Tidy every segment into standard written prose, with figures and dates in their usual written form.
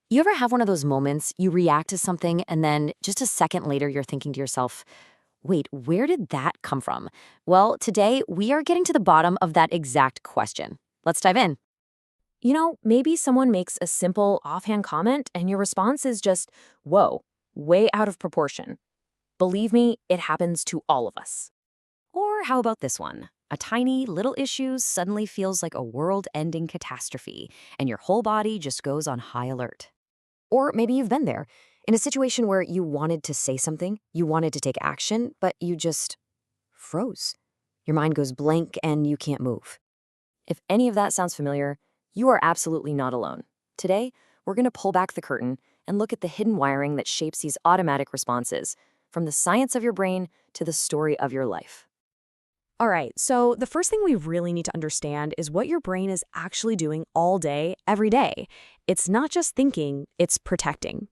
You ever have one of those moments you react to something and then just a second later you're thinking to yourself, wait, where did that come from? Well, today we are getting to the bottom of that exact question. Let's dive in. Maybe someone makes a simple offhand comment and your response is just, whoa, way out of proportion. Believe me, it happens to all of us. Or how about this one? A tiny little issue suddenly feels like a world-ending catastrophe, and your whole body just goes on high alert. Or maybe you've been there in a situation where you wanted to say something, you wanted to take action, but you just froze. Your mind goes blank and you can't move. If any of that sounds familiar, you are absolutely not alone. Today, we're going to pull back the curtain and look at the hidden wiring that shapes these automatic responses, from the science of your brain to the story of your life. All right, so the first thing we really need to understand is what your brain is actually doing all day, every day. It's not just thinking, it's protecting.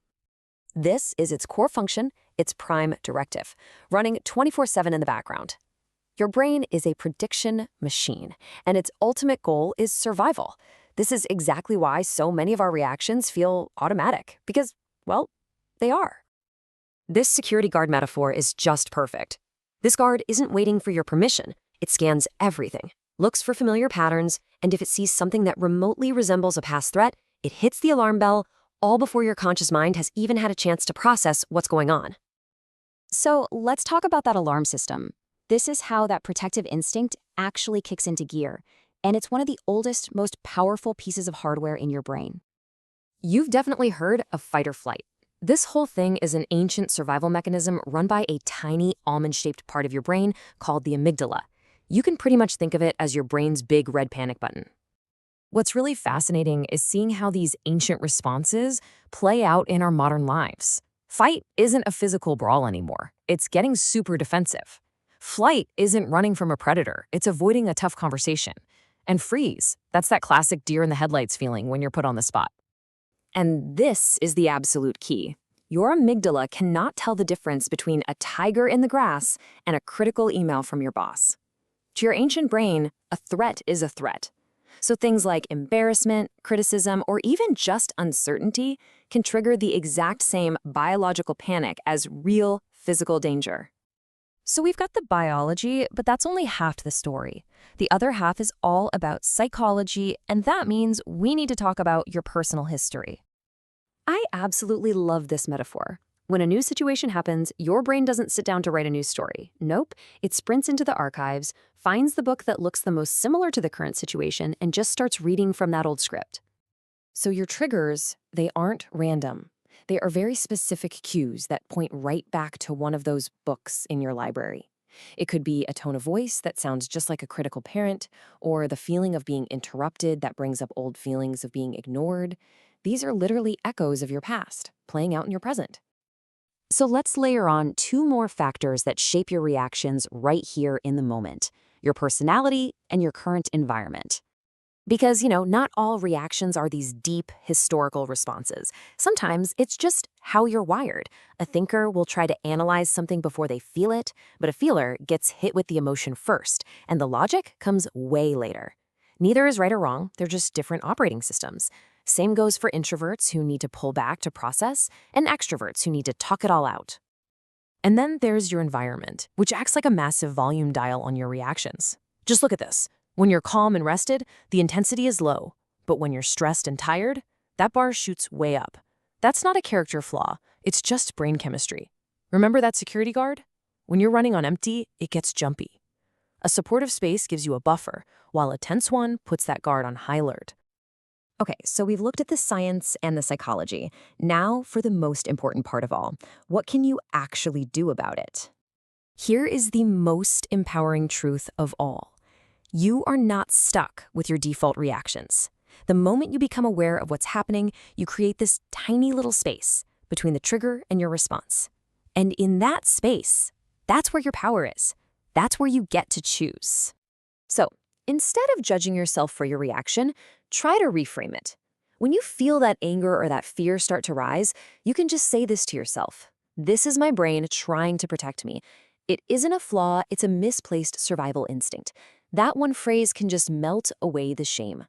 This is its core function, its prime directive, running 24/7 in the background. Your brain is a prediction machine, and its ultimate goal is survival. This is exactly why so many of our reactions feel automatic, because, well, they are. This security guard metaphor is just perfect. This guard isn't waiting for your permission. It scans everything, looks for familiar patterns, and if it sees something that remotely resembles a past threat, it hits the alarm bell, all before your conscious mind has even had a chance to process what's going on. So let's talk about that alarm system. This is how that protective instinct actually kicks into gear, and it's one of the oldest, most powerful pieces of hardware in your brain. You've definitely heard of fight or flight. This whole thing is an ancient survival mechanism run by a tiny almond-shaped part of your brain called the amygdala. You can pretty much think of it as your brain's big red panic button. What's really fascinating is seeing how these ancient responses play out in our modern lives. Fight isn't a physical brawl anymore. It's getting super defensive. Flight isn't running from a predator. It's avoiding a tough conversation. And freeze, that's that classic deer in the headlights feeling when you're put on the spot. And this is the absolute key. Your amygdala cannot tell the difference between a tiger in the grass and a critical email from your boss. To your ancient brain, a threat is a threat. So things like embarrassment, criticism, or even just uncertainty can trigger the exact same biological panic as real physical danger. So we've got the biology, but that's only half the story. The other half is all about psychology, and that means we need to talk about your personal history. I absolutely love this metaphor. When a new situation happens, your brain doesn't sit down to write a new story. Nope, it sprints into the archives, finds the book that looks the most similar to the current situation, and just starts reading from that old script. So your triggers, they aren't random. They are very specific cues that point right back to one of those books in your library. It could be a tone of voice that sounds just like a critical parent, or the feeling of being interrupted that brings up old feelings of being ignored. These are literally echoes of your past, playing out in your present. So let's layer on two more factors that shape your reactions right here in the moment: your personality and your current environment. Because, not all reactions are these deep, historical responses. Sometimes it's just how you're wired. A thinker will try to analyze something before they feel it, but a feeler gets hit with the emotion first, and the logic comes way later. Neither is right or wrong, they're just different operating systems. Same goes for introverts who need to pull back to process, and extroverts who need to talk it all out. And then there's your environment, which acts like a massive volume dial on your reactions. Just look at this. When you're calm and rested, the intensity is low. But when you're stressed and tired, that bar shoots way up. That's not a character flaw, it's just brain chemistry. Remember that security guard? When you're running on empty, it gets jumpy. A supportive space gives you a buffer, while a tense one puts that guard on high alert. Okay, so we've looked at the science and the psychology. Now for the most important part of all. What can you actually do about it? Here is the most empowering truth of all. You are not stuck with your default reactions. The moment you become aware of what's happening, you create this tiny little space between the trigger and your response. And in that space, that's where your power is. That's where you get to choose. So, instead of judging yourself for your reaction, try to reframe it. When you feel that anger or that fear start to rise, you can just say this to yourself: this is my brain trying to protect me. It isn't a flaw, it's a misplaced survival instinct. That one phrase can just melt away the shame.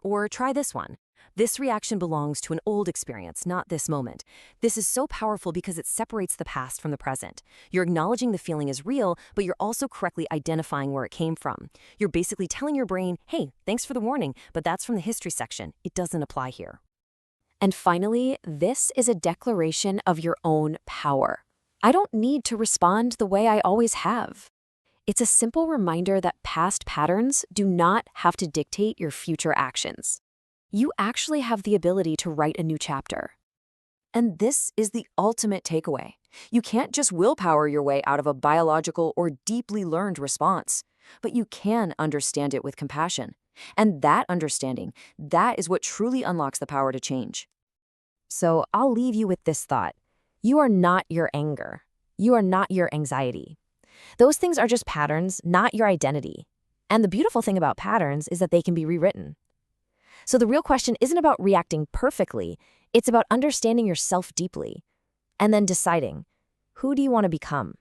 Or try this one: This reaction belongs to an old experience, not this moment. This is so powerful because it separates the past from the present. You're acknowledging the feeling is real, but you're also correctly identifying where it came from. You're basically telling your brain, hey, thanks for the warning, but that's from the history section. It doesn't apply here. And finally, this is a declaration of your own power. I don't need to respond the way I always have. It's a simple reminder that past patterns do not have to dictate your future actions. You actually have the ability to write a new chapter. And this is the ultimate takeaway. You can't just willpower your way out of a biological or deeply learned response, but you can understand it with compassion. And that understanding, that is what truly unlocks the power to change. So I'll leave you with this thought. You are not your anger. You are not your anxiety. Those things are just patterns, not your identity. And the beautiful thing about patterns is that they can be rewritten. So the real question isn't about reacting perfectly, it's about understanding yourself deeply and then deciding, who do you want to become?